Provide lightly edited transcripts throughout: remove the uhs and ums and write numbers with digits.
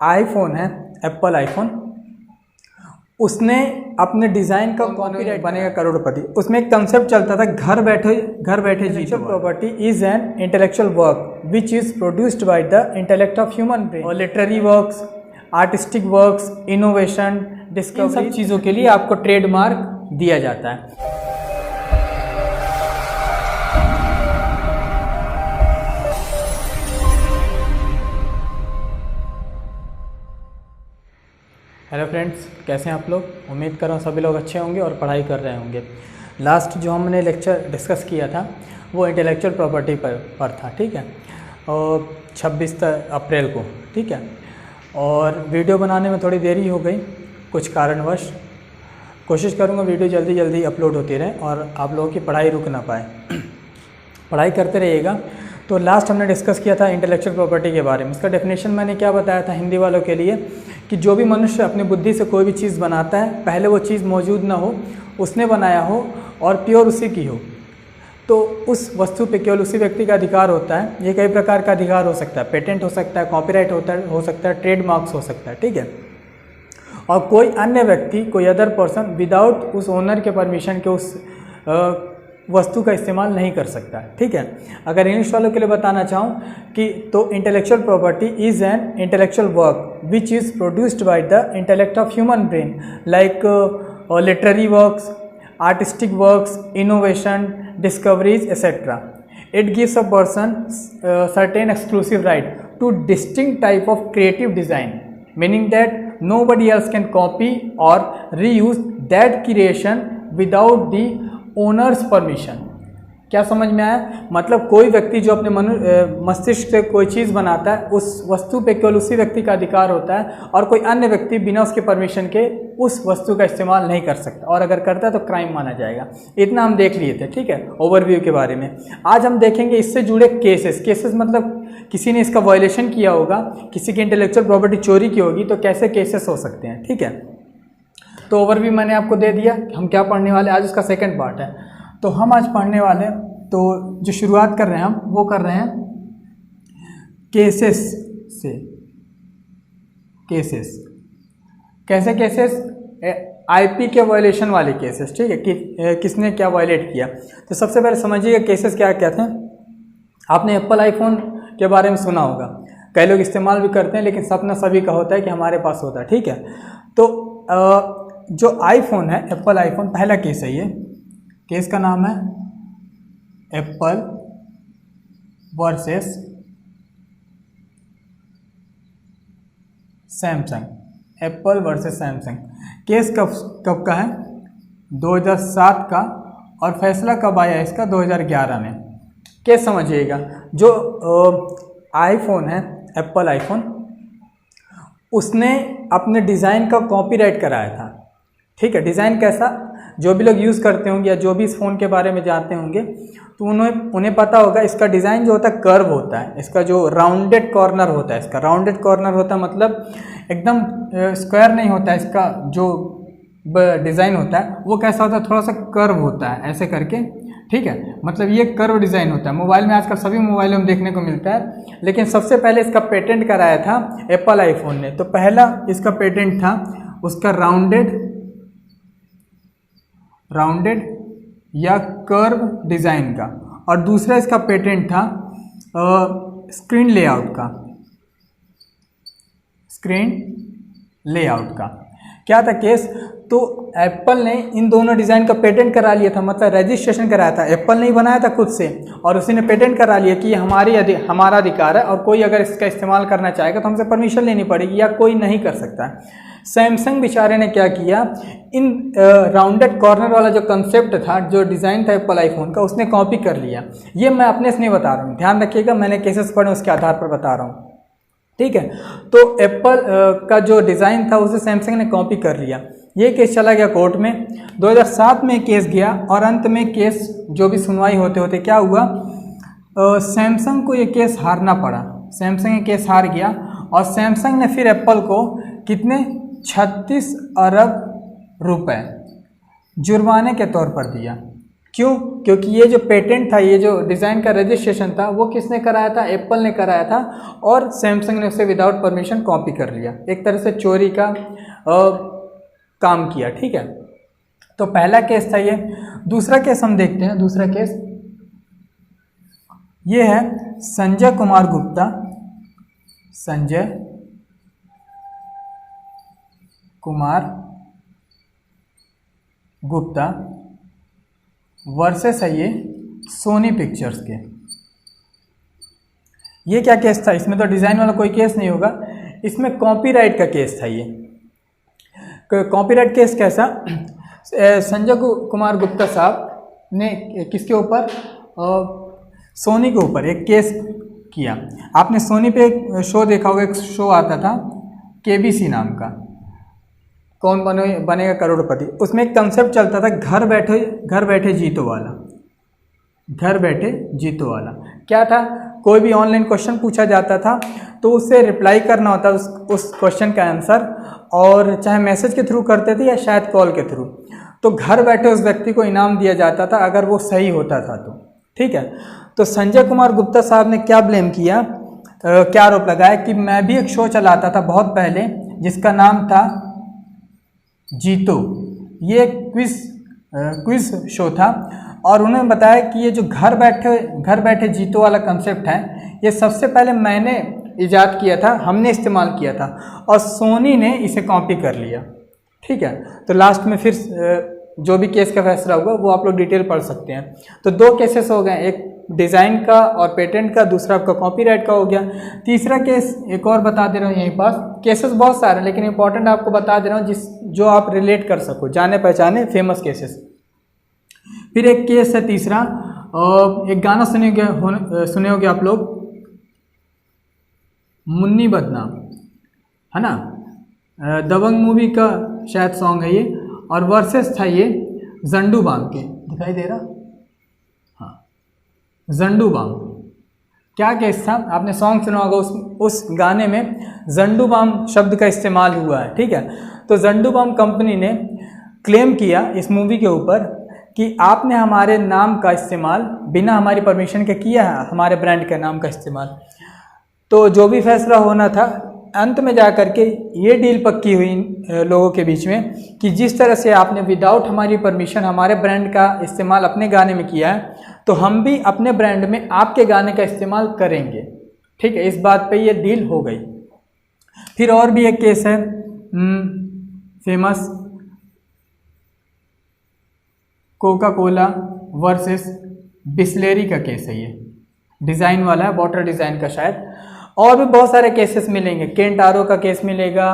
IPhone है, Apple iPhone, उसने अपने डिज़ाइन का कॉपीराइट बनेगा करोड़पति। उसमें एक कंसेप्ट चलता था घर बैठे जीतो। Property is an intellectual work which is produced by the intellect of human brain. और literary works, artistic works, innovation, discovery, सब चीज़ों के लिए आपको ट्रेडमार्क दिया जाता है। हेलो फ्रेंड्स, कैसे हैं आप लोग? उम्मीद कर रहा हूँ सभी लोग अच्छे होंगे और पढ़ाई कर रहे होंगे। लास्ट जो हमने लेक्चर डिस्कस किया था वो इंटेलेक्चुअल प्रॉपर्टी पर था, ठीक है, और 26 अप्रैल को, ठीक है। और वीडियो बनाने में थोड़ी देरी हो गई कुछ कारणवश। कोशिश करूँगा वीडियो जल्दी अपलोड होती रहे और आप लोगों की पढ़ाई रुक ना पाए। पढ़ाई करते रहिएगा। तो लास्ट हमने डिस्कस किया था इंटेलेक्चुअल प्रॉपर्टी के बारे में। इसका डेफिनेशन मैंने क्या बताया था हिंदी वालों के लिए, कि जो भी मनुष्य अपनी बुद्धि से कोई भी चीज़ बनाता है, पहले वो चीज़ मौजूद ना हो, उसने बनाया हो और प्योर उसी की हो, तो उस वस्तु पे केवल उसी व्यक्ति का अधिकार होता है। ये कई प्रकार का अधिकार हो सकता है, पेटेंट हो सकता है, कॉपीराइट हो सकता है, ट्रेडमार्क्स हो सकता है, ठीक है। और कोई अन्य व्यक्ति, कोई अदर पर्सन विदाउट उस ओनर के परमिशन के उस वस्तु का इस्तेमाल नहीं कर सकता, ठीक है। अगर इंग्लिश वालों के लिए बताना चाहूँ कि तो intellectual property is an intellectual work which is produced by the intellect of human brain, like literary works, artistic works, innovation, discoveries etcetera. It gives a person certain exclusive right to distinct type of creative design, meaning that nobody else can copy or reuse that creation without the owner's permission. क्या समझ में आया? मतलब कोई व्यक्ति जो अपने मस्तिष्क से कोई चीज़ बनाता है, उस वस्तु पे केवल उसी व्यक्ति का अधिकार होता है और कोई अन्य व्यक्ति बिना उसके परमिशन के उस वस्तु का इस्तेमाल नहीं कर सकता, और अगर करता है तो क्राइम माना जाएगा। इतना हम देख लिए थे, ठीक है, ओवरव्यू के बारे में। आज हम देखेंगे इससे जुड़े केसेस मतलब किसी ने इसका वायलेशन किया होगा, किसी की इंटेलेक्चुअल प्रॉपर्टी चोरी की होगी, तो कैसे केसेस हो सकते हैं, ठीक है। तो ओवरव्यू मैंने आपको दे दिया, हम क्या पढ़ने वाले आज, उसका सेकंड पार्ट है। तो हम आज पढ़ने वाले, तो जो शुरुआत कर रहे हैं हम वो कर रहे हैं केसेस से। केसेस कैसे? केसेस आईपी के वायलेशन वाले केसेस, ठीक है, कि किसने क्या वायलेट किया। तो सबसे पहले समझिएगा केसेस क्या क्या थे। आपने एप्पल आईफोन के बारे में सुना होगा, कई लोग इस्तेमाल भी करते हैं, लेकिन सपना सभी का होता है कि हमारे पास होता है, ठीक है। तो जो आईफोन है, एप्पल आईफोन, पहला केस है ये। केस का नाम है Apple versus Samsung. Apple versus Samsung case कब का है? 2007 का, और फैसला कब आया इसका? 2011 में। केस समझिएगा। जो आईफोन है, एप्पल आईफोन, उसने अपने डिज़ाइन का कॉपीराइट कराया था, ठीक है। डिज़ाइन कैसा? जो भी लोग यूज़ करते होंगे या जो भी इस फ़ोन के बारे में जानते होंगे, तो उन्हें पता होगा इसका डिज़ाइन जो होता है कर्व होता है, इसका जो राउंडेड कॉर्नर होता है, इसका राउंडेड कॉर्नर होता है, मतलब एकदम स्क्वायर नहीं होता है। इसका जो डिज़ाइन होता है वो कैसा होता है? थोड़ा सा कर्व होता है, ऐसे करके, ठीक है। मतलब ये कर्व डिज़ाइन होता है। मोबाइल में आजकल सभी मोबाइलों में देखने को मिलता है, लेकिन सबसे पहले इसका पेटेंट कराया था एप्पल आईफोन ने। तो पहला इसका पेटेंट था उसका राउंडेड या कर्व डिज़ाइन का, और दूसरा इसका पेटेंट था स्क्रीन लेआउट का। स्क्रीन लेआउट का क्या था केस? तो एप्पल ने इन दोनों डिज़ाइन का पेटेंट करा लिया था, मतलब रजिस्ट्रेशन कराया था। एप्पल ने ही बनाया था खुद से, और उसी ने पेटेंट करा लिया कि ये हमारा अधिकार है, और कोई अगर इसका इस्तेमाल करना चाहेगा तो हमसे परमिशन लेनी पड़ेगी, या कोई नहीं कर सकता है। सैमसंग बेचारे ने क्या किया, इन राउंडेड कॉर्नर वाला जो कंसेप्ट था, जो डिज़ाइन था एप्पल आईफोन का, उसने कॉपी कर लिया। ये मैं अपने से नहीं बता रहा हूँ, ध्यान रखिएगा, मैंने केसेस पढ़े उसके आधार पर बता रहा हूँ, ठीक है। तो एप्पल का जो डिज़ाइन था उसे सैमसंग ने कॉपी कर लिया। ये केस चला गया कोर्ट में। 2007 में केस गया, और अंत में केस जो भी सुनवाई होते होते क्या हुआ, सैमसंग को ये केस हारना पड़ा। सैमसंग ये केस हार गया, और सैमसंग ने फिर एप्पल को कितने 36 अरब रुपए जुर्माने के तौर पर दिया। क्यों? क्योंकि ये जो पेटेंट था, ये जो डिज़ाइन का रजिस्ट्रेशन था, वो किसने कराया था? एप्पल ने कराया था, और सैमसंग ने उसे विदाउट परमिशन कॉपी कर लिया। एक तरह से चोरी का काम किया, ठीक है। तो पहला केस था ये। दूसरा केस हम देखते हैं। दूसरा केस ये है संजय कुमार गुप्ता, संजय कुमार गुप्ता वर्सेस है ये सोनी पिक्चर्स के। ये क्या केस था? इसमें तो डिज़ाइन वाला कोई केस नहीं होगा, इसमें कॉपीराइट का केस था। ये कॉपीराइट केस कैसा? संजय कुमार गुप्ता साहब ने किसके ऊपर? सोनी के ऊपर एक केस किया। आपने सोनी पे एक शो देखा होगा, एक शो आता था केबीसी नाम का, कौन बनेगा करोड़पति। उसमें एक कंसेप्ट चलता था घर बैठे जीतो वाला। घर बैठे जीतो वाला क्या था? कोई भी ऑनलाइन क्वेश्चन पूछा जाता था तो उससे रिप्लाई करना होता उस क्वेश्चन का आंसर, और चाहे मैसेज के थ्रू करते थे या शायद कॉल के थ्रू, तो घर बैठे उस व्यक्ति को इनाम दिया जाता था अगर वो सही होता था तो, ठीक है। तो संजय कुमार गुप्ता साहब ने क्या ब्लेम किया, क्या आरोप लगाया कि मैं भी एक शो चलाता था बहुत पहले जिसका नाम था जीतो। ये एक क्विज शो था, और उन्होंने बताया कि ये जो घर बैठे जीतो वाला कंसेप्ट है, ये सबसे पहले मैंने इजाद किया था, हमने इस्तेमाल किया था, और सोनी ने इसे कॉपी कर लिया, ठीक है। तो लास्ट में फिर जो भी केस का फैसला होगा वो आप लोग डिटेल पढ़ सकते हैं। तो दो केसेस हो गए, एक डिज़ाइन का और पेटेंट का, दूसरा आपका कॉपीराइट का हो गया। तीसरा केस एक और बता दे रहा हूँ यहीं पास। केसेस बहुत सारे हैं लेकिन इंपॉर्टेंट आपको बता दे रहा हूँ जो आप रिलेट कर सको, जाने पहचाने फेमस केसेस। फिर एक केस है तीसरा, एक गाना सुने होगे आप लोग, मुन्नी बदनाम, है ना, दबंग मूवी का शायद सॉन्ग है ये, और वर्सेस था ये जंडू बाम के। दिखाई दे रहा? हाँ, जंडू बाम। क्या केस था? आपने सॉन्ग सुना होगा, उस गाने में जंडू बाम शब्द का इस्तेमाल हुआ है, ठीक है। तो जंडू बाम कंपनी ने क्लेम किया इस मूवी के ऊपर कि आपने हमारे नाम का इस्तेमाल बिना हमारी परमिशन के किया है, हमारे ब्रांड के नाम का इस्तेमाल। तो जो भी फैसला होना था, अंत में जा कर के ये डील पक्की हुई लोगों के बीच में कि जिस तरह से आपने विदाउट हमारी परमिशन हमारे ब्रांड का इस्तेमाल अपने गाने में किया है, तो हम भी अपने ब्रांड में आपके गाने का इस्तेमाल करेंगे, ठीक है। इस बात पे ये डील हो गई। फिर और भी एक केस है famous, Coca Cola versus Bisleri का केस है। ये डिज़ाइन वाला है, वाटर डिज़ाइन का शायद। और भी बहुत सारे केसेस मिलेंगे, केंटारो का केस मिलेगा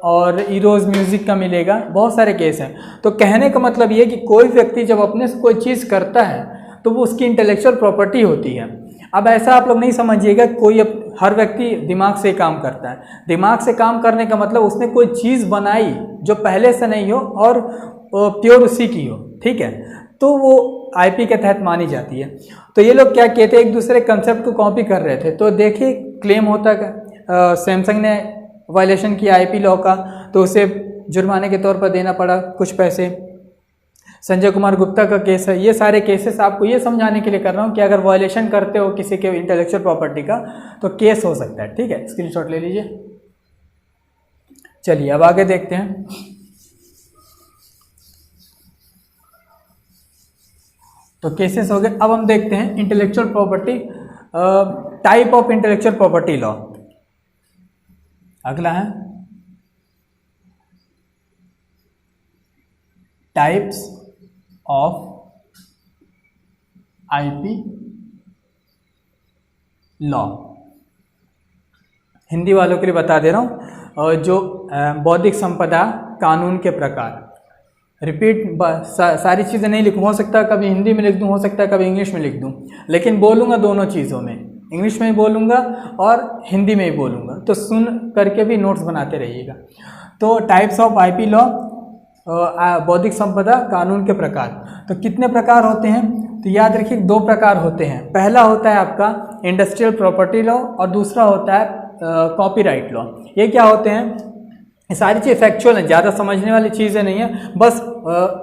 और इरोज म्यूज़िक का मिलेगा, बहुत सारे केस हैं। तो कहने का मतलब ये कि कोई व्यक्ति जब अपने से कोई चीज़ करता है तो वो उसकी इंटेलेक्चुअल प्रॉपर्टी होती है। अब ऐसा आप लोग नहीं समझिएगा कोई हर व्यक्ति दिमाग से काम करता है। दिमाग से काम करने का मतलब उसने कोई चीज़ बनाई जो पहले से नहीं हो और प्योर उसी की हो, ठीक है, तो वो आईपी के तहत मानी जाती है। तो ये लोग क्या कहते हैं, एक दूसरे कंसेप्ट को कॉपी कर रहे थे। तो देखिए क्लेम होता है, सैमसंग ने वायलेशन किया आईपी लॉ का, तो उसे जुर्माने के तौर पर देना पड़ा कुछ पैसे। संजय कुमार गुप्ता का केस है। ये सारे केसेस आपको ये समझाने के लिए कर रहा हूँ कि अगर वायलेशन करते हो किसी के इंटेलेक्चुअल प्रॉपर्टी का तो केस हो सकता है, ठीक है। स्क्रीनशॉट ले लीजिए। चलिए अब आगे देखते हैं। तो केसेस हो गए। अब हम देखते हैं intellectual property, type of intellectual property law. अगला है types of IP law. Hindi वालों के लिए बता दे रहा हूँ, जो बौद्धिक संपदा कानून के प्रकार। रिपीट सारी चीज़ें नहीं लिखूँ, हो सकता है कभी हिंदी में लिख दूँ, हो सकता है कभी इंग्लिश में लिख दूँ, लेकिन बोलूँगा दोनों चीज़ों में, इंग्लिश में ही बोलूँगा और हिंदी में ही बोलूँगा। तो सुन करके भी नोट्स बनाते रहिएगा। तो टाइप्स ऑफ आईपी लॉ, बौद्धिक संपदा कानून के प्रकार। तो कितने प्रकार होते हैं? तो याद रखिए 2 प्रकार होते हैं। पहला होता है आपका इंडस्ट्रियल प्रॉपर्टी लॉ और दूसरा होता है कॉपीराइट लॉ। ये क्या होते हैं? ये सारी चीज़ फैक्चुअल हैं, ज़्यादा समझने वाली चीज़ें नहीं है, बस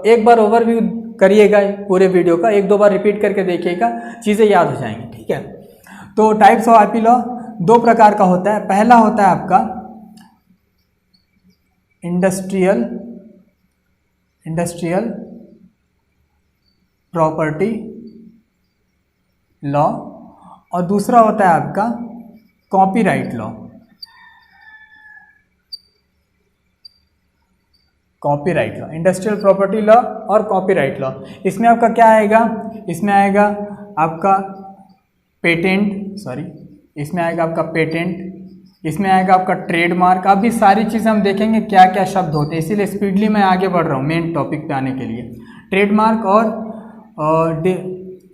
एक बार ओवरव्यू करिएगा पूरे वीडियो का, 1-2 बार रिपीट करके देखिएगा, चीज़ें याद हो जाएंगी, ठीक है। तो टाइप्स ऑफ आईपी लॉ 2 प्रकार का होता है। पहला होता है आपका इंडस्ट्रियल प्रॉपर्टी लॉ और दूसरा होता है आपका copyright law. Copyright law, industrial property law और कॉपीराइट लॉ, इसमें आपका क्या आएगा, इसमें आएगा आपका इसमें आएगा आपका पेटेंट, इसमें आएगा आपका ट्रेडमार्क। अभी सारी चीज़ें हम देखेंगे क्या क्या शब्द होते हैं, इसीलिए स्पीडली मैं आगे बढ़ रहा हूँ मेन टॉपिक पे आने के लिए। ट्रेडमार्क और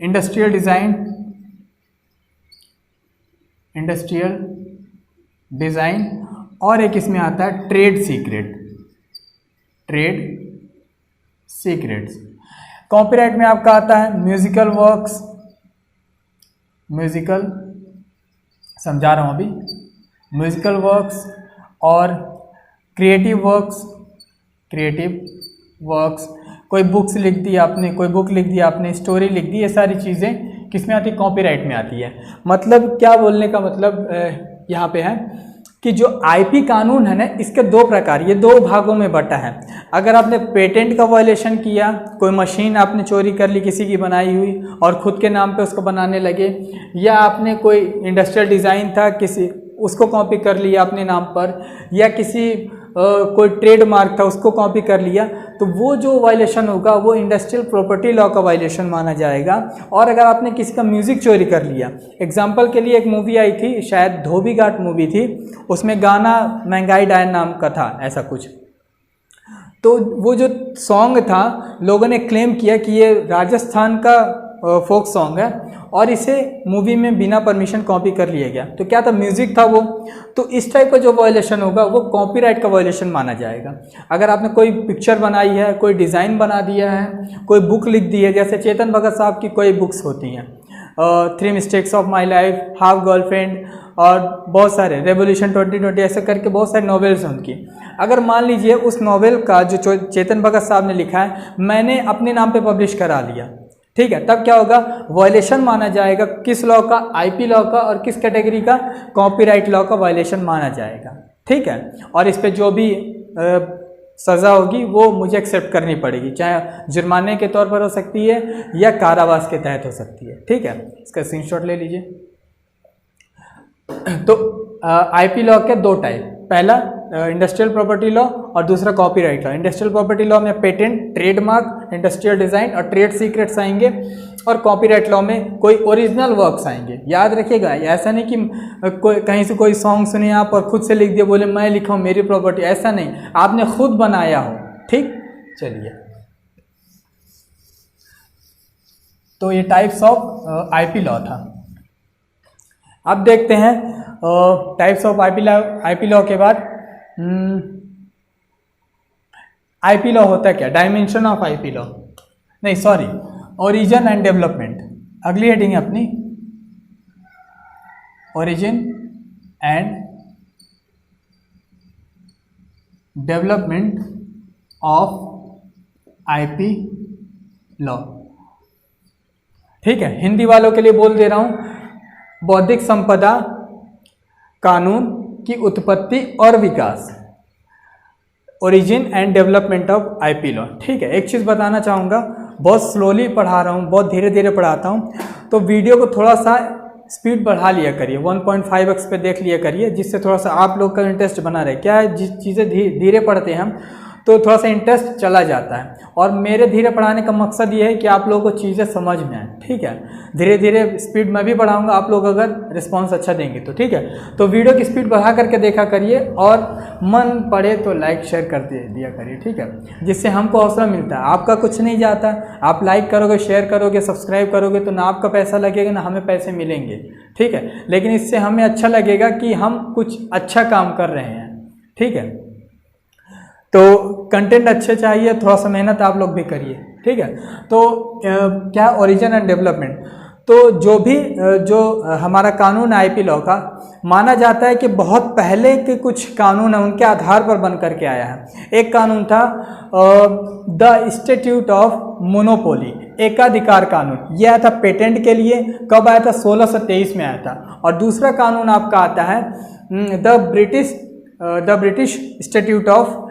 इंडस्ट्रियल डिज़ाइन और एक इसमें आता है ट्रेड सीक्रेट्स। कॉपीराइट में आपका आता है म्यूजिकल वर्क्स और क्रिएटिव वर्क्स। कोई बुक लिख दी आपने, स्टोरी लिख दी, ये सारी चीज़ें किस में आती है, कॉपीराइट में आती है। मतलब क्या बोलने का मतलब यहाँ पे है कि जो आईपी कानून है ना, इसके 2 प्रकार, ये 2 भागों में बटा है। अगर आपने पेटेंट का वायलेशन किया, कोई मशीन आपने चोरी कर ली किसी की बनाई हुई और खुद के नाम पे उसको बनाने लगे, या आपने कोई इंडस्ट्रियल डिज़ाइन था उसको कॉपी कर लिया अपने नाम पर, या कोई ट्रेडमार्क था उसको कॉपी कर लिया, तो वो जो वायलेशन होगा वो इंडस्ट्रियल प्रॉपर्टी लॉ का वायलेशन माना जाएगा। और अगर आपने किसी का म्यूज़िक चोरी कर लिया, एग्जांपल के लिए एक मूवी आई थी, शायद धोबी घाट मूवी थी, उसमें गाना महंगाई डायन नाम का था ऐसा कुछ, तो वो जो सॉन्ग था लोगों ने क्लेम किया कि ये राजस्थान का फोक सॉन्ग है और इसे मूवी में बिना परमिशन कॉपी कर लिया गया। तो क्या था, म्यूजिक था वो। तो इस टाइप का जो वायलेशन होगा वो कॉपीराइट का वायलेशन माना जाएगा। अगर आपने कोई पिक्चर बनाई है, कोई डिज़ाइन बना दिया है, कोई बुक लिख दी है, जैसे चेतन भगत साहब की कोई बुक्स होती हैं, 3 mistakes of my life, half girlfriend और बहुत सारे, रेवोल्यूशन 2020, ऐसे करके बहुत सारे नॉवेल्स हैं उनकी। अगर मान लीजिए उस नॉवेल का जो चेतन भगत साहब ने लिखा है मैंने अपने नाम पे पब्लिश करा लिया, ठीक है, तब क्या होगा, वायलेशन माना जाएगा। किस लॉ का, आईपी लॉ का, और किस कैटेगरी का, कॉपीराइट लॉ का वायलेशन माना जाएगा, ठीक है। और इस पे जो भी सज़ा होगी वो मुझे एक्सेप्ट करनी पड़ेगी, चाहे जुर्माने के तौर पर हो सकती है या कारावास के तहत हो सकती है, ठीक है। इसका स्क्रीनशॉट ले लीजिए। तो आईपी लॉ के 2 टाइप, पहला इंडस्ट्रियल प्रॉपर्टी लॉ और दूसरा copyright law. Industrial property law में पेटेंट, ट्रेडमार्क, इंडस्ट्रियल डिज़ाइन और ट्रेड सीक्रेट्स आएंगे, और कॉपीराइट लॉ में कोई ओरिजिनल वर्क्स आएंगे। याद रखिएगा, ऐसा नहीं कि कहीं से कोई सॉन्ग सुने आप और खुद से लिख दिए, बोले मैं लिखा हूँ मेरी प्रॉपर्टी, ऐसा नहीं, आपने खुद बनाया हो, ठीक। चलिए, तो ये टाइप्स ऑफ आईपी लॉ था। अब देखते हैं टाइप्स ऑफ आईपी लॉ के बाद आईपी लॉ होता है क्या, डायमेंशन ऑफ आईपी लॉ, नहीं सॉरी, ओरिजिन एंड डेवलपमेंट। अगली हेडिंग है अपनी origin and development of IP law, ठीक है। हिंदी वालों के लिए बोल दे रहा हूं, बौद्धिक संपदा कानून की उत्पत्ति और विकास, origin and development of IP law, ठीक है। एक चीज़ बताना चाहूँगा, बहुत स्लोली पढ़ा रहा हूँ, बहुत धीरे धीरे पढ़ाता हूँ, तो वीडियो को थोड़ा सा स्पीड बढ़ा लिया करिए, 1.5x पे देख लिया करिए, जिससे थोड़ा सा आप लोग का इंटरेस्ट बना रहे। क्या है, जिस चीज़ें धीरे पढ़ते हैं हम तो थोड़ा सा इंटरेस्ट चला जाता है, और मेरे धीरे पढ़ाने का मकसद ये है कि आप लोगों को चीज़ें समझ में आए, ठीक है। धीरे धीरे स्पीड मैं भी बढ़ाऊंगा, आप लोग अगर रिस्पांस अच्छा देंगे तो, ठीक है। तो वीडियो की स्पीड बढ़ा करके देखा करिए, और मन पड़े तो लाइक शेयर कर दिया करिए, ठीक है, जिससे हमको हौसला मिलता है। आपका कुछ नहीं जाता, आप लाइक करोगे, शेयर करोगे, सब्सक्राइब करोगे तो ना आपका पैसा लगेगा ना हमें पैसे मिलेंगे, ठीक है, लेकिन इससे हमें अच्छा लगेगा कि हम कुछ अच्छा काम कर रहे हैं, ठीक है। तो कंटेंट अच्छे चाहिए, थोड़ा सा मेहनत आप लोग भी करिए, ठीक है। तो क्या ओरिजिन एंड डेवलपमेंट, तो जो हमारा कानून आईपी लॉ का माना जाता है कि बहुत पहले के कुछ कानून है उनके आधार पर बन करके आया है। एक कानून था द स्टैट्यूट ऑफ मोनोपोली, एकाधिकार कानून, यह आया था पेटेंट के लिए। कब आया था? 1623 में आया था। और दूसरा कानून आपका आता है the British statute of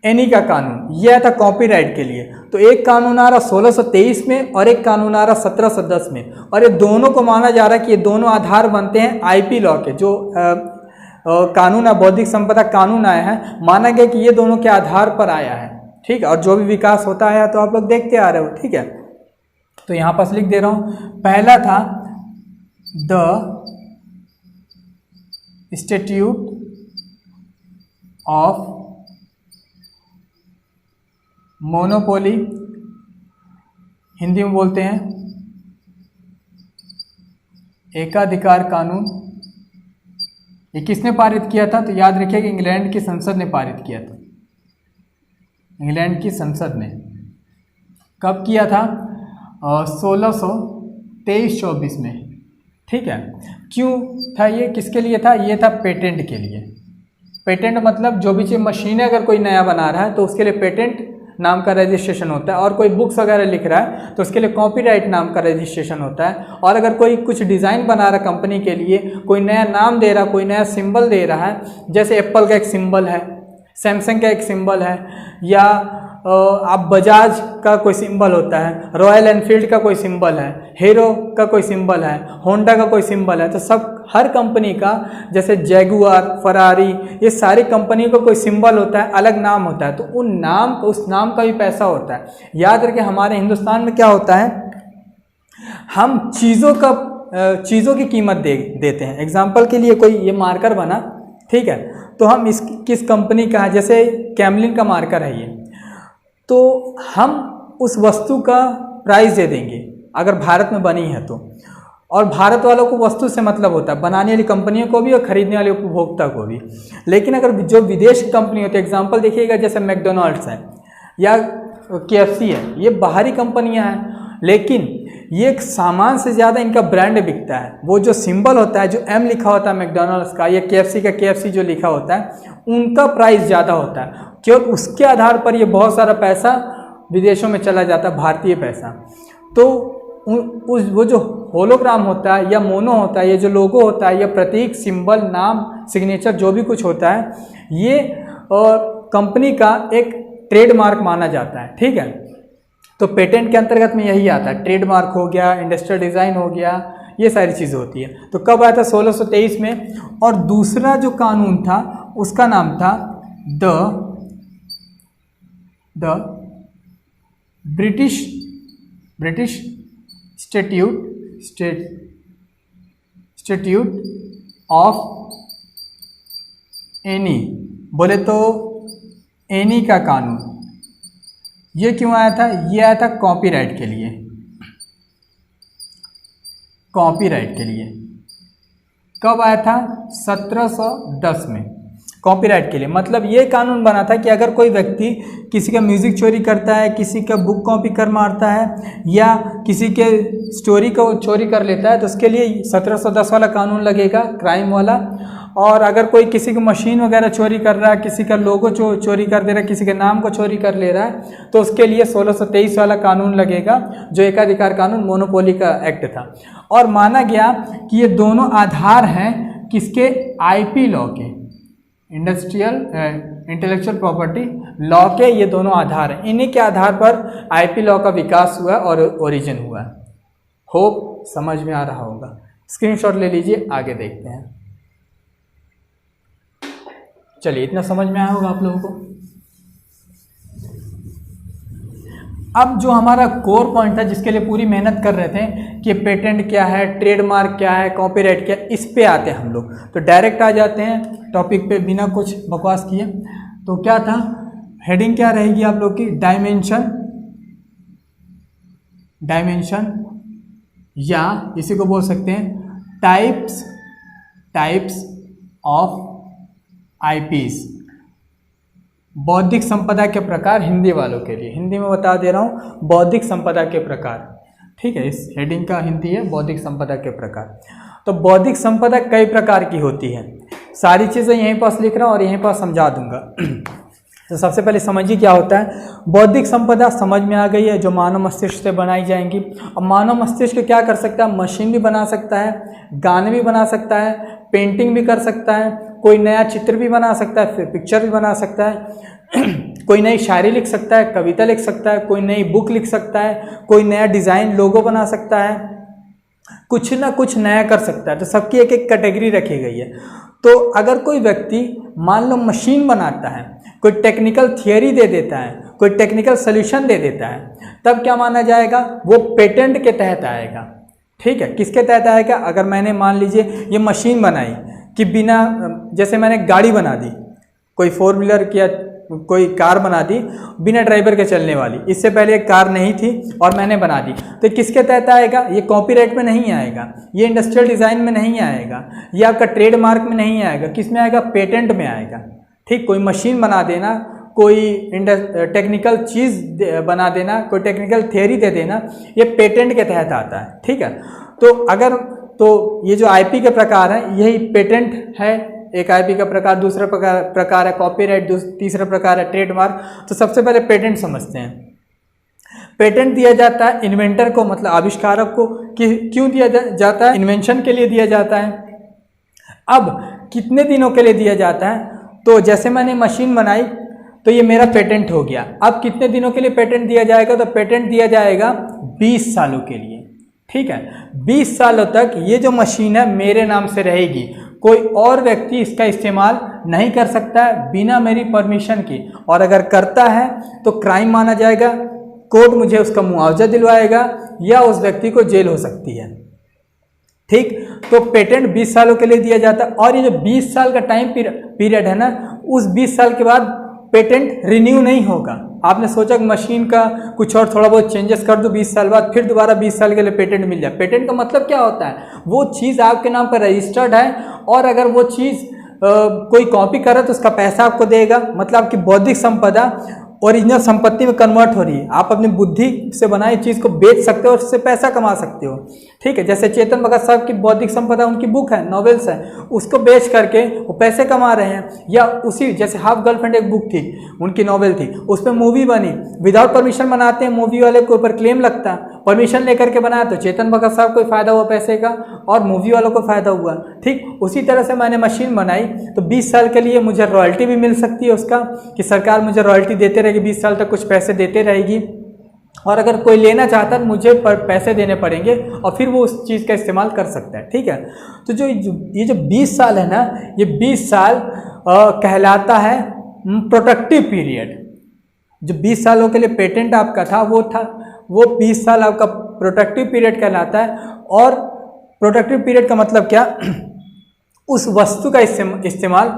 any का कानून, यह था कॉपीराइट के लिए। तो एक कानून आ रहा 1623 में और एक कानून आ रहा 1710 में, और ये दोनों को माना जा रहा है कि ये दोनों आधार बनते हैं आईपी लॉ के। जो कानून है, बौद्धिक संपदा कानून आया है, माना गया कि ये दोनों के आधार पर आया है, ठीक है। और जो भी विकास होता है तो आप लोग देखते आ रहे हो, ठीक है। तो यहाँ पास लिख दे रहा हूँ, पहला था the institute of monopoly, Hindi में बोलते हैं एकाधिकार कानून। ये किसने पारित किया था? तो याद रखिए कि इंग्लैंड की संसद ने पारित किया था। इंग्लैंड की संसद ने कब किया था? 1623-24 में, ठीक है। क्यों था ये? किसके लिए था? ये था पेटेंट के लिए। पेटेंट मतलब जो भी चीज़ मशीनें अगर कोई नया बना रहा है तो उसके लिए पेटेंट नाम का रजिस्ट्रेशन होता है, और कोई बुक्स वगैरह लिख रहा है तो उसके लिए कॉपीराइट नाम का रजिस्ट्रेशन होता है। और अगर कोई कुछ डिज़ाइन बना रहा है कंपनी के लिए, कोई नया नाम दे रहा है, कोई नया सिंबल दे रहा है, जैसे एप्पल का एक सिंबल है, सैमसंग का एक सिंबल है, या आप बजाज का कोई सिंबल होता है, रॉयल एनफील्ड का कोई सिंबल है, हीरो का कोई सिंबल है, होंडा का कोई सिंबल है, तो सब हर कंपनी का, जैसे जैगुआर, फरारी, ये सारी कंपनियों का कोई सिंबल होता है, अलग नाम होता है, तो उस नाम का भी पैसा होता है। याद रखिए हमारे हिंदुस्तान में क्या होता है, हम चीज़ों की कीमत देते हैं। एग्जाम्पल के लिए कोई ये मार्कर बना, ठीक है, तो हम किस कंपनी का है, जैसे कैमलिन का मार्कर है ये, तो हम उस वस्तु का प्राइस दे देंगे अगर भारत में बनी है तो। और भारत वालों को वस्तु से मतलब होता है, बनाने वाली कंपनियों को भी और खरीदने वाले उपभोक्ता को भी। लेकिन अगर जो विदेश की कंपनी होती है, एग्जांपल देखिएगा जैसे मैकडोनल्ड्स है या KFC है, ये बाहरी कंपनियां हैं, लेकिन ये सामान से ज़्यादा इनका ब्रांड बिकता है। वो जो सिंबल होता है, जो M लिखा होता है मैकडोनल्ड्स का, या KFC का KFC जो लिखा होता है, उनका प्राइस ज़्यादा होता है, क्योंकि उसके आधार पर ये बहुत सारा पैसा विदेशों में चला जाता है, भारतीय पैसा। तो वो जो होलोग्राम होता है या मोनो होता है, ये जो लोगो होता है, या प्रतीक, सिंबल, नाम, सिग्नेचर, जो भी कुछ होता है, ये कंपनी का एक ट्रेडमार्क माना जाता है, ठीक है। तो पेटेंट के अंतर्गत में यही आता है, ट्रेडमार्क हो गया, इंडस्ट्रियल डिज़ाइन हो गया, ये सारी चीज़ें होती है। तो कब आया था? 1623 में। और दूसरा जो कानून था उसका नाम था the British statute of any, बोले तो एनी का कानून। ये क्यों आया था? ये आया था कॉपीराइट के लिए। कॉपीराइट के लिए कब आया था? 1710 में। कॉपीराइट के लिए मतलब ये कानून बना था कि अगर कोई व्यक्ति किसी का म्यूज़िक चोरी करता है, किसी का बुक कॉपी कर मारता है, या किसी के स्टोरी को चोरी कर लेता है, तो उसके लिए 1710 वाला कानून लगेगा, क्राइम वाला। और अगर कोई किसी की मशीन वगैरह चोरी कर रहा है, किसी का लोगो चोरी कर दे रहा है, किसी के नाम को चोरी कर ले रहा है, तो उसके लिए 1623 वाला कानून लगेगा, जो एकाधिकार कानून, मोनोपोली का एक्ट था। और माना गया कि ये दोनों आधार हैं किसके? आईपी लॉ के, इंटेलेक्चुअल प्रॉपर्टी लॉ के, ये दोनों आधार हैं। इन्हीं के आधार पर आईपी लॉ का विकास हुआ और ओरिजिन हुआ। होप समझ में आ रहा होगा। स्क्रीनशॉट ले लीजिए, आगे देखते हैं। चलिए, इतना समझ में आया होगा आप लोगों को। अब जो हमारा कोर पॉइंट था, जिसके लिए पूरी मेहनत कर रहे थे कि पेटेंट क्या है, ट्रेडमार्क क्या है, कॉपीराइट क्या है, इस पे आते हैं हम लोग। तो डायरेक्ट आ जाते हैं टॉपिक पे बिना कुछ बकवास किए। तो क्या था, हेडिंग क्या रहेगी आप लोग की? डायमेंशन, या इसी को बोल सकते हैं टाइप्स ऑफ आईपीस, बौद्धिक संपदा के प्रकार। हिंदी वालों के लिए हिंदी में बता दे रहा हूँ, बौद्धिक संपदा के प्रकार, ठीक है, इस हेडिंग का हिंदी है बौद्धिक संपदा के प्रकार। तो बौद्धिक संपदा कई प्रकार की होती है, सारी चीज़ें यहीं पास लिख रहा हूँ और यहीं पास समझा दूंगा। तो सबसे पहले समझिए क्या होता है बौद्धिक संपदा। समझ में आ गई है, जो मानव मस्तिष्क से बनाई जाएंगी। अब मानव मस्तिष्क क्या कर सकता है, मशीन भी बना सकता है, गाने भी बना सकता है, पेंटिंग भी कर सकता है, कोई नया चित्र भी बना सकता है, फिर पिक्चर भी बना सकता है, कोई नई शायरी लिख सकता है, कविता लिख सकता है, कोई नई बुक लिख सकता है, कोई नया डिज़ाइन लोगो बना सकता है, कुछ ना कुछ नया कर सकता है। तो सबकी एक एक कैटेगरी रखी गई है। तो अगर कोई व्यक्ति मान लो मशीन बनाता है, कोई टेक्निकल थियरी दे देता है, कोई टेक्निकल सोल्यूशन दे देता है, तब क्या माना जाएगा, वो पेटेंट के तहत आएगा। ठीक है, किसके तहत आएगा, अगर मैंने मान लीजिए ये मशीन बनाई कि बिना, जैसे मैंने गाड़ी बना दी, कोई 4 व्हीलर की कोई कार बना दी बिना ड्राइवर के चलने वाली, इससे पहले एक कार नहीं थी और मैंने बना दी, तो किसके तहत आएगा, ये कॉपीराइट में नहीं आएगा, ये इंडस्ट्रियल डिज़ाइन में नहीं आएगा, ये आपका ट्रेडमार्क में नहीं आएगा, किस में आएगा, पेटेंट में आएगा। ठीक, कोई मशीन बना देना, कोई टेक्निकल चीज़ बना देना, कोई टेक्निकल थियरी दे देना, ये पेटेंट के तहत आता है। ठीक है, तो ये जो आईपी के प्रकार हैं यही पेटेंट है, एक आईपी का प्रकार, दूसरा प्रकार है कॉपीराइट, तीसरा प्रकार है ट्रेडमार्क। तो सबसे पहले पेटेंट समझते हैं। पेटेंट दिया जाता है इन्वेंटर को, मतलब आविष्कारक को, कि क्यों दिया जाता है, इन्वेंशन के लिए दिया जाता है। अब कितने दिनों के लिए दिया जाता है, तो जैसे मैंने मशीन बनाई तो ये मेरा पेटेंट हो गया। अब कितने दिनों के लिए पेटेंट दिया जाएगा, तो पेटेंट दिया जाएगा 20 सालों के लिए। ठीक है, 20 सालों तक ये जो मशीन है मेरे नाम से रहेगी, कोई और व्यक्ति इसका इस्तेमाल नहीं कर सकता है बिना मेरी परमिशन की, और अगर करता है तो क्राइम माना जाएगा, कोर्ट मुझे उसका मुआवजा दिलवाएगा या उस व्यक्ति को जेल हो सकती है। ठीक, तो पेटेंट 20 सालों के लिए दिया जाता है, और ये जो 20 साल का टाइम पीरियड है ना, उस 20 साल के बाद पेटेंट रिन्यू नहीं होगा। आपने सोचा कि मशीन का कुछ और थोड़ा बहुत चेंजेस कर दो, 20 साल बाद फिर दोबारा 20 साल के लिए पेटेंट मिल जाए। पेटेंट का मतलब क्या होता है, वो चीज़ आपके नाम पर रजिस्टर्ड है, और अगर वो चीज़ कोई कॉपी करे तो उसका पैसा आपको देगा, मतलब आपकी बौद्धिक संपदा ओरिजिनल संपत्ति में कन्वर्ट हो रही है। आप अपनी बुद्धि से बनाई चीज़ को बेच सकते हो और उससे पैसा कमा सकते हो। ठीक है, जैसे चेतन भगत साहब की बौद्धिक संपदा, उनकी बुक है, नॉवेल्स है, उसको बेच करके वो पैसे कमा रहे हैं। या उसी जैसे हाफ गर्लफ्रेंड एक बुक थी, उनकी नॉवेल थी, उस पर मूवी बनी, विदाउट परमिशन बनाते हैं, मूवी वाले के ऊपर क्लेम लगता है, परमिशन लेकर के बनाया तो चेतन भगत साहब को फ़ायदा हुआ पैसे का और मूवी वालों को फ़ायदा हुआ। ठीक, उसी तरह से मैंने मशीन बनाई तो 20 साल के लिए मुझे रॉयल्टी भी मिल सकती है उसका, कि सरकार मुझे रॉयल्टी देते रहेगी, 20 साल तक कुछ पैसे देते रहेगी, और अगर कोई लेना चाहता है मुझे पैसे देने पड़ेंगे और फिर वो उस चीज़ का इस्तेमाल कर सकता है। ठीक है, तो ये जो 20 साल है ना, ये 20 साल कहलाता है प्रोटेक्टिव पीरियड। जो 20 सालों के लिए पेटेंट आपका था वो 20 साल आपका प्रोटेक्टिव पीरियड कहलाता है। और प्रोटेक्टिव पीरियड का मतलब क्या, उस वस्तु का इस्तेमाल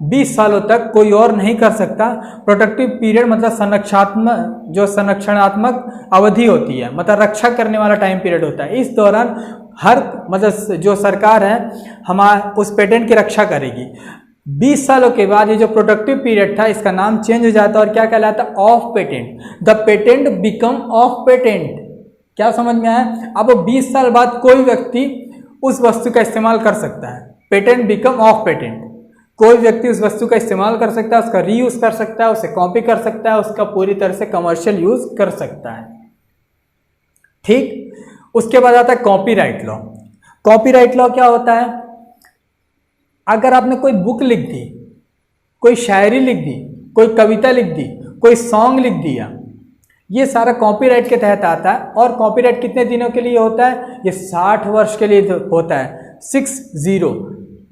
20 सालों तक कोई और नहीं कर सकता। प्रोटेक्टिव पीरियड मतलब संरक्षणात्मक अवधि होती है, मतलब रक्षा करने वाला टाइम पीरियड होता है। इस दौरान हर मतलब जो सरकार है उस पेटेंट की रक्षा करेगी। 20 सालों के बाद ये जो प्रोटेक्टिव पीरियड था इसका नाम चेंज हो जाता है और क्या कहलाता है, of patent. The patent become of patent. क्या समझ में आया? अब 20 साल बाद कोई व्यक्ति उस वस्तु का इस्तेमाल कर सकता है। Patent become of patent. कोई व्यक्ति उस वस्तु का इस्तेमाल कर सकता है, उसका रीयूज कर सकता है, उसे कॉपी कर सकता है, उसका पूरी तरह से कमर्शियल यूज कर सकता है। ठीक, उसके बाद आता है कॉपीराइट लॉ। कॉपीराइट लॉ क्या होता है, अगर आपने कोई बुक लिख दी, कोई शायरी लिख दी, कोई कविता लिख दी, कोई सॉन्ग लिख दिया, ये सारा कॉपीराइट के तहत आता है। और कॉपीराइट कितने दिनों के लिए होता है, ये 60 वर्ष के लिए होता है।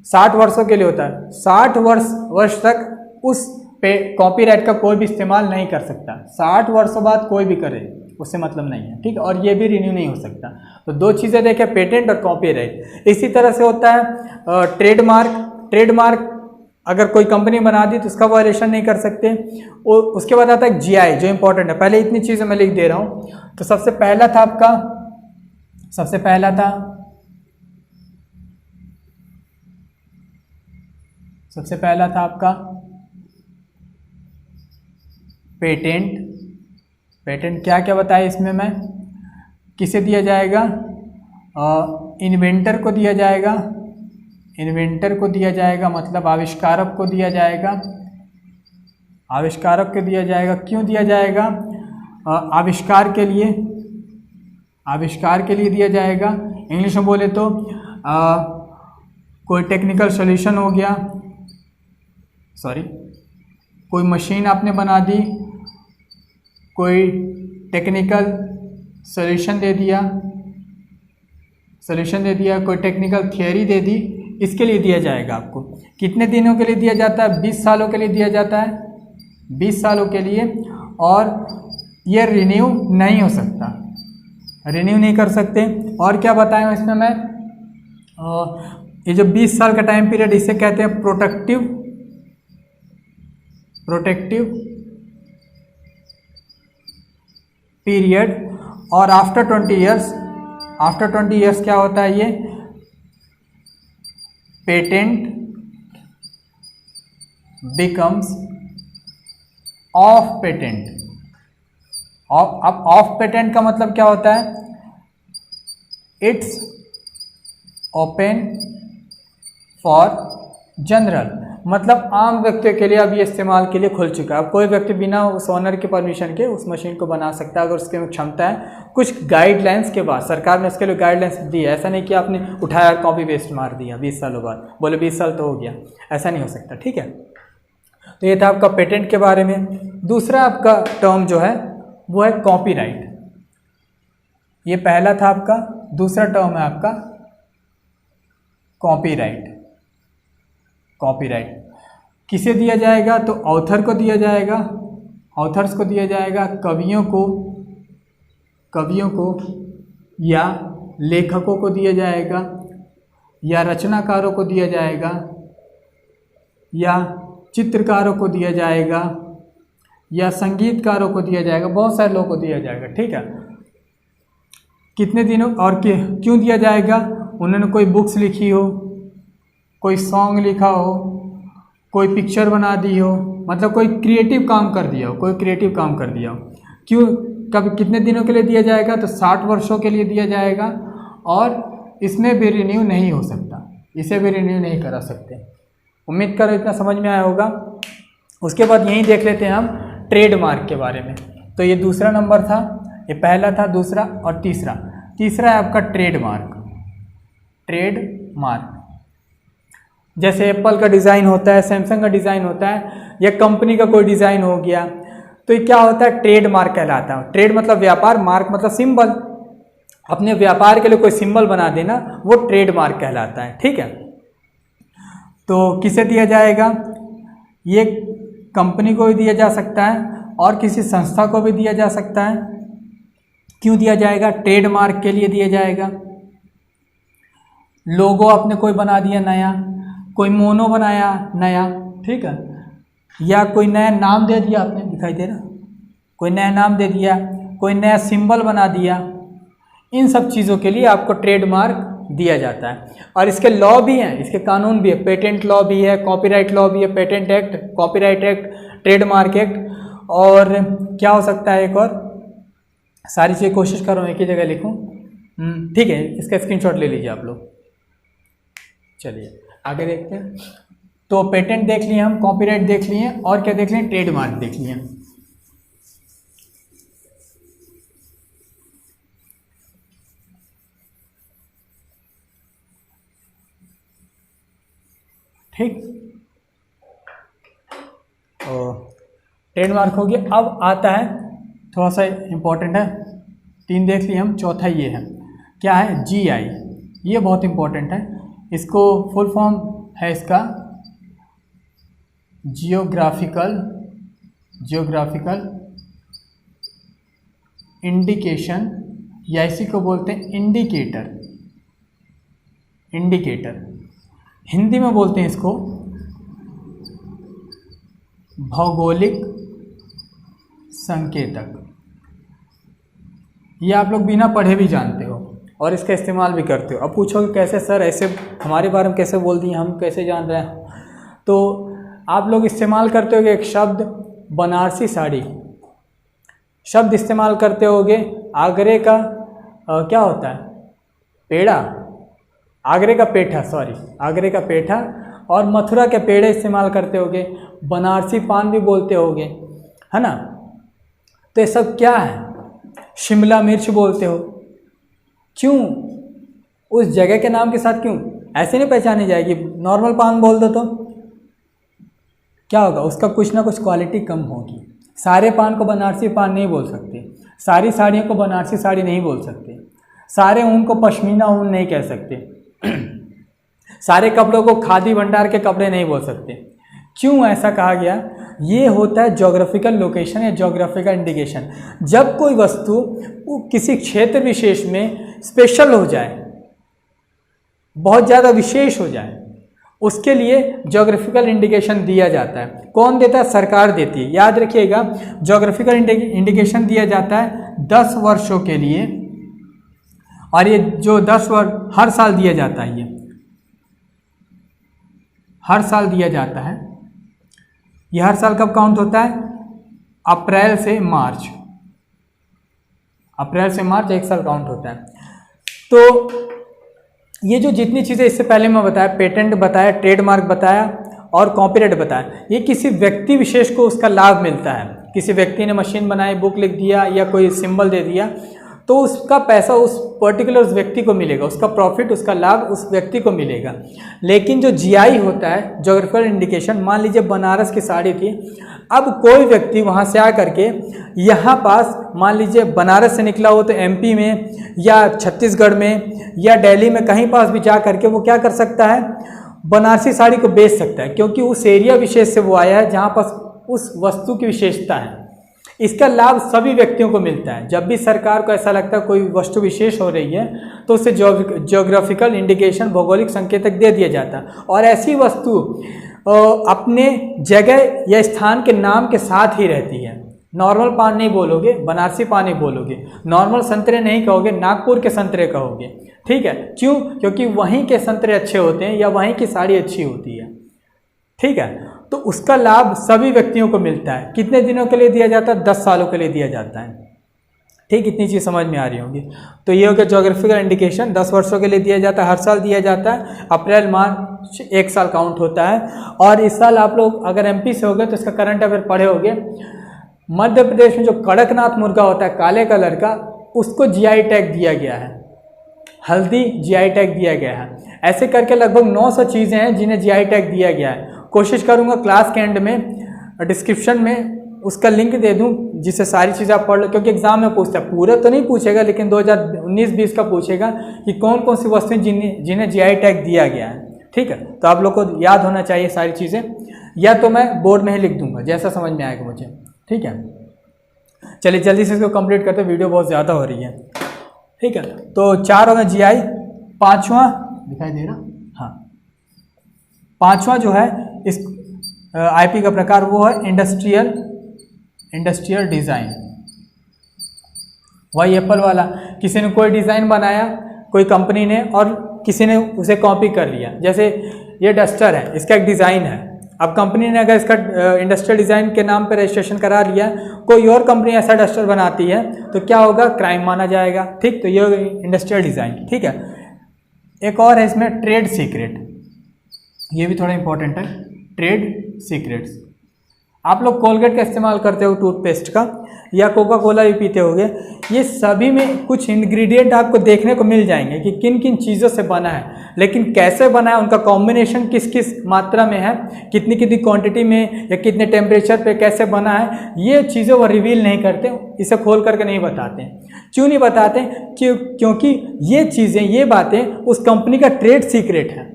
60 वर्षों के लिए होता है। 60 वर्ष तक उस पे कॉपीराइट का कोई भी इस्तेमाल नहीं कर सकता। 60 वर्षों बाद कोई भी करे उससे मतलब नहीं है। ठीक, और ये भी रिन्यू नहीं हो सकता। तो दो चीज़ें देखें, पेटेंट और कॉपीराइट। इसी तरह से होता है ट्रेडमार्क अगर कोई कंपनी बना दी तो उसका वायलेशन नहीं कर सकते। और उसके बाद आता है जीआई, जो इंपॉर्टेंट है। पहले इतनी चीज़ें मैं लिख दे रहा हूँ। तो सबसे पहला था आपका पेटेंट। क्या क्या बताया इसमें मैं, किसे दिया जाएगा? इन्वेंटर को दिया जाएगा। इन्वेंटर को दिया जाएगा मतलब आविष्कारक को दिया जाएगा। आविष्कारक को दिया जाएगा। क्यों दिया जाएगा? आविष्कार के लिए, आविष्कार के लिए दिया जाएगा। इंग्लिश में बोले तो कोई टेक्निकल सॉल्यूशन हो गया, सॉरी कोई मशीन आपने बना दी, कोई टेक्निकल सॉल्यूशन दे दिया, कोई टेक्निकल थियरी दे दी, इसके लिए दिया जाएगा आपको। कितने दिनों के लिए दिया जाता है? 20 सालों के लिए दिया जाता है, 20 सालों के लिए। और ये रिन्यू नहीं हो सकता, रिन्यू नहीं कर सकते। और क्या बताएं इसमें मैं, ये जो 20 साल का टाइम पीरियड, इसे कहते हैं प्रोटेक्टिव पीरियड। और आफ्टर 20 ईयर्स क्या होता है? ये पेटेंट बिकम्स ऑफ पेटेंट। अब ऑफ पेटेंट का मतलब क्या होता है? इट्स ओपन फॉर जनरल, मतलब आम व्यक्तियों के लिए अब ये इस्तेमाल के लिए खुल चुका है। अब कोई व्यक्ति बिना उस ऑनर की परमिशन के उस मशीन को बना सकता है अगर उसके में क्षमता है। कुछ गाइडलाइंस के बाद सरकार ने उसके लिए गाइडलाइंस दी है। ऐसा नहीं कि आपने उठाया कॉपी पेस्ट मार दिया 20 सालों बाद, बोले 20 साल तो हो गया, ऐसा नहीं हो सकता। ठीक है, तो ये था आपका पेटेंट के बारे में। दूसरा आपका टर्म जो है वो है कॉपीराइट। ये पहला था आपका, दूसरा टर्म है आपका कॉपीराइट। कॉपीराइट किसे दिया जाएगा? तो ऑथर को दिया जाएगा, ऑथर्स को दिया जाएगा, कवियों को या लेखकों को दिया जाएगा, या रचनाकारों को दिया जाएगा, या चित्रकारों को दिया जाएगा, या संगीतकारों को दिया जाएगा। बहुत सारे लोगों को दिया जाएगा। ठीक है, कितने दिनों और क्यों दिया जाएगा? उन्होंने कोई बुक्स लिखी हो, कोई सॉन्ग लिखा हो, कोई पिक्चर बना दी हो, मतलब कोई क्रिएटिव काम कर दिया हो, क्यों, कब, कितने दिनों के लिए दिया जाएगा? तो 60 वर्षों के लिए दिया जाएगा। और इसमें भी रिन्यू नहीं हो सकता, इसे भी रिन्यू नहीं करा सकते। उम्मीद करो इतना समझ में आया होगा। उसके बाद यहीं देख लेते हैं हम ट्रेडमार्क के बारे में। तो ये दूसरा नंबर था, ये पहला था, दूसरा और तीसरा है आपका ट्रेडमार्क। जैसे एप्पल का डिज़ाइन होता है, सैमसंग का डिज़ाइन होता है, या कंपनी का कोई डिज़ाइन हो गया, तो ये क्या होता है? ट्रेडमार्क कहलाता है। ट्रेड मतलब व्यापार, मार्क मतलब सिंबल। अपने व्यापार के लिए कोई सिंबल बना देना, वो ट्रेडमार्क कहलाता है। ठीक है, तो किसे दिया जाएगा? ये कंपनी को भी दिया जा सकता है और किसी संस्था को भी दिया जा सकता है। क्यों दिया जाएगा? ट्रेडमार्क के लिए दिया जाएगा। लोगो आपने कोई बना दिया नया, कोई मोनो बनाया नया, ठीक है, या कोई नया नाम दे दिया आपने, दिखाई दे रहा, कोई नया नाम दे दिया, कोई नया सिंबल बना दिया, इन सब चीज़ों के लिए आपको ट्रेडमार्क दिया जाता है। और इसके लॉ भी हैं, इसके कानून भी है, पेटेंट लॉ भी है, कॉपीराइट लॉ भी है, patent act, copyright act, trademark act, और क्या हो सकता है एक और, सारी चीज़ें कोशिश कर रहा हूँ एक ही जगह लिखूँ। ठीक है, इसका स्क्रीनशॉट ले लीजिए आप लोग। चलिए आगे देखते हैं। तो पेटेंट देख लिए हम, कॉपीराइट देख लिए, और क्या देख लिए? ट्रेडमार्क देख लिए। ठीक, ट्रेडमार्क हो गया। अब आता है थोड़ा सा इम्पोर्टेंट है, 3 देख लिए हम, चौथा ये है, क्या है? जीआई। ये बहुत इम्पोर्टेंट है। इसको फुल फॉर्म है इसका जियोग्राफिकल इंडिकेशन, या इसी को बोलते हैं इंडिकेटर। हिंदी में बोलते हैं इसको भौगोलिक संकेतक। ये आप लोग बिना पढ़े भी जानते हो और इसका इस्तेमाल भी करते हो। अब पूछोगे कैसे सर, ऐसे हमारे बारे में कैसे बोल दिए, हम कैसे जान रहे हैं? तो आप लोग इस्तेमाल करते होगे एक शब्द बनारसी साड़ी, शब्द इस्तेमाल करते होगे आगरे का क्या होता है, पेड़ा, आगरे का पेठा, सॉरी आगरे का पेठा, और मथुरा के पेड़े इस्तेमाल करते होगे, बनारसी पान भी बोलते होगे, है ना। तो ये सब क्या है, शिमला मिर्च बोलते हो। क्यों, उस जगह के नाम के साथ क्यों, ऐसे नहीं पहचानी जाएगी। नॉर्मल पान बोल दो तो क्या होगा, उसका कुछ ना कुछ क्वालिटी कम होगी। सारे पान को बनारसी पान नहीं बोल सकते, सारी साड़ियों को बनारसी साड़ी नहीं बोल सकते, सारे ऊन को पश्मीना ऊन नहीं कह सकते, सारे कपड़ों को खादी भंडार के कपड़े नहीं बोल सकते। क्यों ऐसा कहा गया, ये होता है ज्योग्राफिकल लोकेशन या ज्योग्राफिकल इंडिकेशन। जब कोई वस्तु किसी क्षेत्र विशेष में स्पेशल हो जाए, बहुत ज़्यादा विशेष हो जाए, उसके लिए ज्योग्राफिकल इंडिकेशन दिया जाता है। कौन देता है, सरकार देती है। याद रखिएगा, ज्योग्राफिकल इंडिकेशन दिया जाता है 10 वर्षों के लिए, और ये जो 10 वर्ष हर साल दिया जाता है, ये हर साल दिया जाता है। ये हर साल कब काउंट होता है, अप्रैल से मार्च, अप्रैल से मार्च 1 साल काउंट होता है। तो ये जो जितनी चीज़ें इससे पहले मैं बताया, पेटेंट बताया, ट्रेडमार्क बताया और कॉपीराइट बताया, ये किसी व्यक्ति विशेष को उसका लाभ मिलता है। किसी व्यक्ति ने मशीन बनाई, बुक लिख दिया या कोई सिंबल दे दिया, तो उसका पैसा उस पर्टिकुलर उस व्यक्ति को मिलेगा, उसका प्रॉफिट, उसका लाभ उस व्यक्ति को मिलेगा। लेकिन जो जीआई होता है, ज्योग्राफिकल इंडिकेशन, मान लीजिए बनारस की साड़ी थी, अब कोई व्यक्ति वहाँ से आ करके यहाँ पास, मान लीजिए बनारस से निकला हो तो एमपी में या छत्तीसगढ़ में या दिल्ली में कहीं पास भी जा करके वो क्या कर सकता है, बनारसी साड़ी को बेच सकता है, क्योंकि उस एरिया विशेष से वो आया है जहाँ पास उस वस्तु की विशेषता है। इसका लाभ सभी व्यक्तियों को मिलता है। जब भी सरकार को ऐसा लगता है कोई वस्तु विशेष हो रही है तो उसे ज्योग्राफिकल इंडिकेशन, भौगोलिक संकेतक दे दिया जाता है, और ऐसी वस्तु अपने जगह या स्थान के नाम के साथ ही रहती है। नॉर्मल पान नहीं बोलोगे, बनारसी पान ही बोलोगे, नॉर्मल संतरे नहीं कहोगे, नागपुर के संतरे कहोगे, ठीक है। क्यों, क्योंकि वहीं के संतरे अच्छे होते हैं या वहीं की साड़ी अच्छी होती है, ठीक है। तो उसका लाभ सभी व्यक्तियों को मिलता है। कितने दिनों के लिए दिया जाता है, 10 सालों के लिए दिया जाता है, ठीक। इतनी चीज़ समझ में आ रही होंगी। तो ये हो गया ज्योग्राफिकल इंडिकेशन, 10 वर्षों के लिए दिया जाता है, हर साल दिया जाता है, अप्रैल मार्च 1 साल काउंट होता है। और इस साल आप लोग अगर एमपी से हो गए तो इसका करंट अफेयर पढ़े होंगे। मध्य प्रदेश में जो कड़कनाथ मुर्गा होता है काले कलर का, उसको जीआई टैग दिया गया है, हल्दी जीआई टैग दिया गया है। ऐसे करके लगभग 900 चीज़ें हैं जिन्हें जीआई टैग दिया गया है। कोशिश करूंगा क्लास के एंड में डिस्क्रिप्शन में उसका लिंक दे दूं, जिससे सारी चीज़ें आप पढ़ लो, क्योंकि एग्जाम में पूछता है, पूरा तो नहीं पूछेगा लेकिन 2019-20 का पूछेगा कि कौन कौन सी वस्तुएं जिन्हें जीआई टैग दिया गया है, ठीक है। तो आप लोग को याद होना चाहिए सारी चीज़ें, या तो मैं बोर्ड में ही लिख दूंगा जैसा समझ में आएगा मुझे, ठीक है। चलिए जल्दी से इसको कंप्लीट करते, वीडियो बहुत ज़्यादा हो रही है, ठीक है। तो 4 हो गए जीआई, 5वां दिखाई दे रहा, हाँ 5वां जो है इस आईपी का प्रकार वो है इंडस्ट्रियल डिज़ाइन। वही एप्पल वाला, किसी ने कोई डिज़ाइन बनाया कोई कंपनी ने और किसी ने उसे कॉपी कर लिया। जैसे ये डस्टर है, इसका एक डिज़ाइन है, अब कंपनी ने अगर इसका इंडस्ट्रियल डिज़ाइन के नाम पर रजिस्ट्रेशन करा लिया, कोई और कंपनी ऐसा डस्टर बनाती है तो क्या होगा, क्राइम माना जाएगा, ठीक। तो ये इंडस्ट्रियल डिज़ाइन, ठीक है। एक और है इसमें ट्रेड सीक्रेट, ये भी थोड़ा इंपॉर्टेंट है, ट्रेड सीक्रेट्स। आप लोग कोलगेट का इस्तेमाल करते हो टूथपेस्ट का, या कोका कोला भी पीते होगे, ये सभी में कुछ इंग्रेडिएंट आपको देखने को मिल जाएंगे कि किन किन चीज़ों से बना है, लेकिन कैसे बना है, उनका कॉम्बिनेशन किस किस मात्रा में है, कितनी कितनी क्वांटिटी में या कितने टेम्परेचर पे कैसे बना है, ये चीज़ें वो रिवील नहीं करते, इसे खोल करके नहीं बताते। क्यों नहीं बताते, क्योंकि ये चीज़ें, ये बातें उस कंपनी का ट्रेड सीक्रेट है।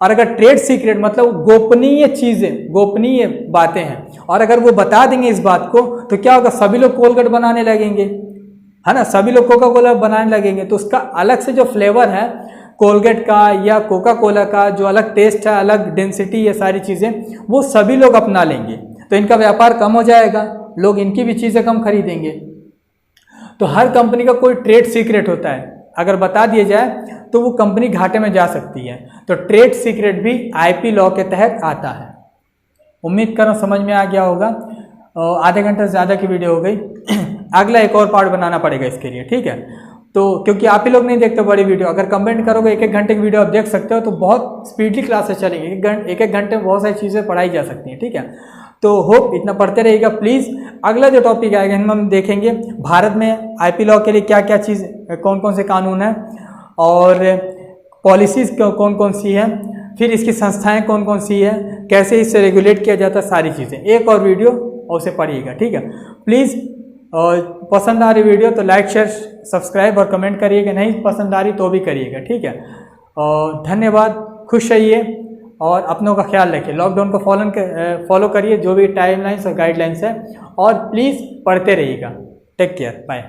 और अगर ट्रेड सीक्रेट मतलब गोपनीय चीज़ें, गोपनीय बातें हैं, और अगर वो बता देंगे इस बात को तो क्या होगा, सभी लोग कोलगेट बनाने लगेंगे, है ना, सभी लोग कोका कोला बनाने लगेंगे। तो उसका अलग से जो फ्लेवर है कोलगेट का या कोका कोला का, जो अलग टेस्ट है, अलग डेंसिटी, ये सारी चीज़ें वो सभी लोग अपना लेंगे, तो इनका व्यापार कम हो जाएगा, लोग इनकी भी चीज़ें कम खरीदेंगे। तो हर कंपनी का कोई ट्रेड सीक्रेट होता है, अगर बता दिया जाए तो वो कंपनी घाटे में जा सकती है। तो ट्रेड सीक्रेट भी आईपी लॉ के तहत आता है। उम्मीद कर रहा हूँ समझ में आ गया होगा। आधे घंटे से ज़्यादा की वीडियो हो गई। अगला एक और पार्ट बनाना पड़ेगा इसके लिए, ठीक है। तो क्योंकि आप ही लोग नहीं देखते बड़ी वीडियो, अगर कमेंट करोगे 1-1 घंटे की वीडियो आप देख सकते हो तो बहुत स्पीडली क्लासेस चलेंगी, 1-1 घंटे में बहुत सारी चीज़ें पढ़ाई जा सकती हैं, ठीक है। तो होप इतना पढ़ते रहिएगा प्लीज़। अगला जो टॉपिक आएगा हम देखेंगे भारत में आईपी लॉ के लिए क्या क्या चीज़, कौन कौन से कानून हैं और पॉलिसीज़ कौन कौन सी हैं, फिर इसकी संस्थाएं कौन कौन सी है, कैसे इससे रेगुलेट किया जाता है, सारी चीज़ें एक और वीडियो और उसे पढ़िएगा, ठीक है। प्लीज़ पसंद आ रही वीडियो तो लाइक शेयर सब्सक्राइब और कमेंट करिएगा, नहीं पसंद आ रही तो भी करिएगा, ठीक है। और धन्यवाद, खुश रहिए और अपनों का ख्याल रखिए। लॉकडाउन को फॉलो करिए, जो भी टाइमलाइंस और गाइडलाइंस है, और प्लीज़ पढ़ते रहिएगा। Take care, bye.